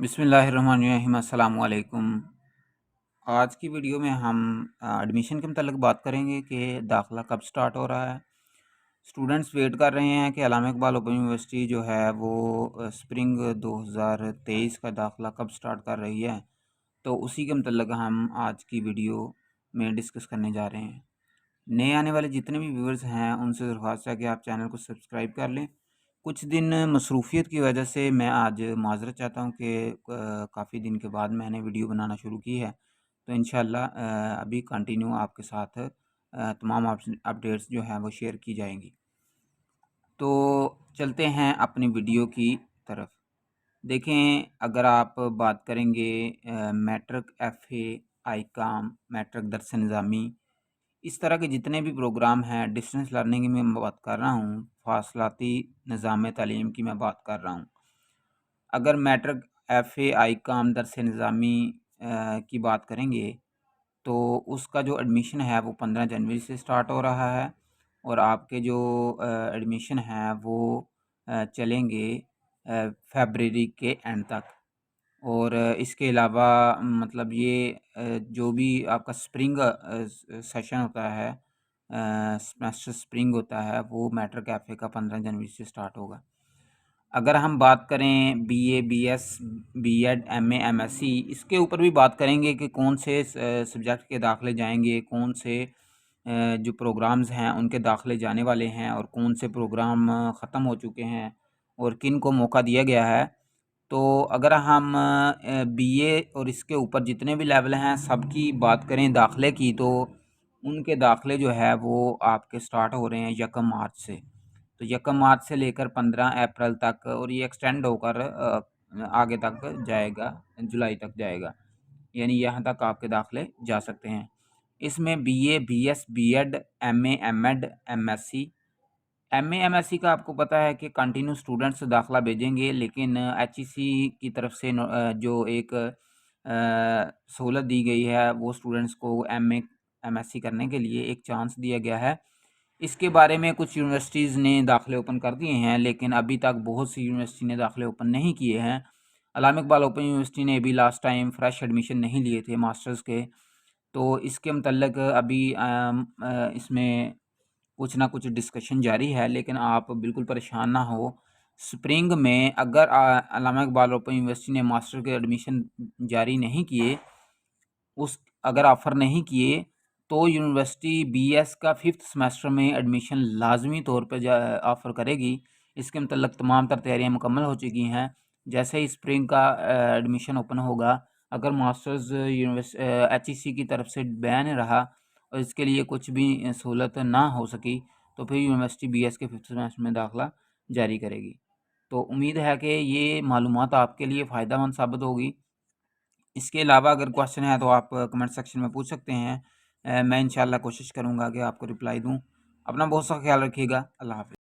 बिस्मिल्लाहिर्रहमानिर्रहीम। अस्सलाम वालेकुम। आज की वीडियो में हम एडमिशन के मतलब बात करेंगे कि दाखिला कब स्टार्ट हो रहा है। स्टूडेंट्स वेट कर रहे हैं कि अल्लामा इकबाल ओपन यूनिवर्सिटी जो है वो स्प्रिंग 2023 का दाखिला कब स्टार्ट कर रही है। तो उसी के मतलब हम आज की वीडियो में डिस्कस करने जा रहे हैं। नए आने वाले जितने भी व्यूअर्स हैं उनसे दरख्वास्त है कि आप चैनल को सब्सक्राइब कर लें। कुछ दिन मसरूफ़ियत की वजह से मैं आज माज़रत चाहता हूँ कि काफ़ी दिन के बाद मैंने वीडियो बनाना शुरू की है। तो इंशाअल्लाह अभी कंटिन्यू आपके साथ तमाम अपडेट्स जो हैं वो शेयर की जाएंगी। तो चलते हैं अपनी वीडियो की तरफ। देखें, अगर आप बात करेंगे मैट्रिक एफ़ए, आईकाम, मैट्रिक दरस निज़ामी, इस तरह के जितने भी प्रोग्राम हैं डिस्टेंस लर्निंग में मैं बात कर रहा हूँ, फासलाती निज़ाम तालीम की मैं बात कर रहा हूँ। अगर मैट्रिक एफ़ए, आईकाम, दरस निज़ामी की बात करेंगे तो उसका जो एडमिशन है वो 15 जनवरी से स्टार्ट हो रहा है और आपके जो एडमिशन हैं वो चलेंगे फरवरी के एंड तक। और इसके अलावा मतलब ये जो भी आपका स्प्रिंग सेशन होता है, सेमेस्टर स्प्रिंग होता है, वो मैट्रिक एफ़ए का 15 जनवरी से स्टार्ट होगा। अगर हम बात करें BA, BS, BEd, MA, MSc, इसके ऊपर भी बात करेंगे कि कौन से सब्जेक्ट के दाखिले जाएंगे, कौन से जो प्रोग्राम्स हैं उनके दाखिले जाने वाले हैं और कौन से प्रोग्राम ख़त्म हो चुके हैं और किन को मौका दिया गया है। तो अगर हम बीए और इसके ऊपर जितने भी लेवल हैं सबकी बात करें दाखिले की, तो उनके दाखिले जो है वो आपके स्टार्ट हो रहे हैं 1 मार्च से। तो 1 मार्च से लेकर 15 अप्रैल तक, और ये एक्सटेंड होकर आगे तक जाएगा, जुलाई तक जाएगा। यानी यहाँ तक आपके दाखिले जा सकते हैं। इसमें BA, BS, BEd, MA, MEd, MSc, MA, MSc का आपको पता है कि कंटिन्यू स्टूडेंट्स दाखिला भेजेंगे, लेकिन एचईसी की तरफ से जो एक सहूलत दी गई है वो स्टूडेंट्स को एमए, एमएससी करने के लिए एक चांस दिया गया है। इसके बारे में कुछ यूनिवर्सिटीज़ ने दाखिले ओपन कर दिए हैं, लेकिन अभी तक बहुत सी यूनिवर्सिटी ने दाखिले ओपन नहीं किए हैं। अल्लामा इकबाल ओपन यूनिवर्सिटी ने अभी लास्ट टाइम फ्रेश एडमिशन नहीं लिए थे मास्टर्स के। तो इसके मतलब अभी इसमें कुछ ना कुछ डिस्कशन जारी है, लेकिन आप बिल्कुल परेशान ना हो। स्प्रिंग में अगर अल्लामा इकबाल ओपन यूनिवर्सिटी ने मास्टर के एडमिशन जारी नहीं किए, उस अगर ऑफ़र नहीं किए, तो यूनिवर्सिटी बीएस का 5th सेमेस्टर में एडमिशन लाज़मी तौर पे ऑफ़र करेगी। इसके मतलब तमाम तर तैयारियाँ मुकम्मल हो चुकी हैं। जैसे ही स्प्रिंग का एडमिशन ओपन होगा, अगर मास्टर्स एचईसी की तरफ से बैन रहा और इसके लिए कुछ भी सहूलत ना हो सकी, तो फिर यूनिवर्सिटी बीएस के 5th सेमेस्टर में दाखिला जारी करेगी। तो उम्मीद है कि ये मालूमात आपके लिए फ़ायदेमंद साबित होगी। इसके अलावा अगर क्वेश्चन है तो आप कमेंट सेक्शन में पूछ सकते हैं। मैं इंशाल्लाह कोशिश करूँगा कि आपको रिप्लाई दूँ। अपना बहुत सा ख्याल रखिएगा। अल्लाह हाफ़िज़।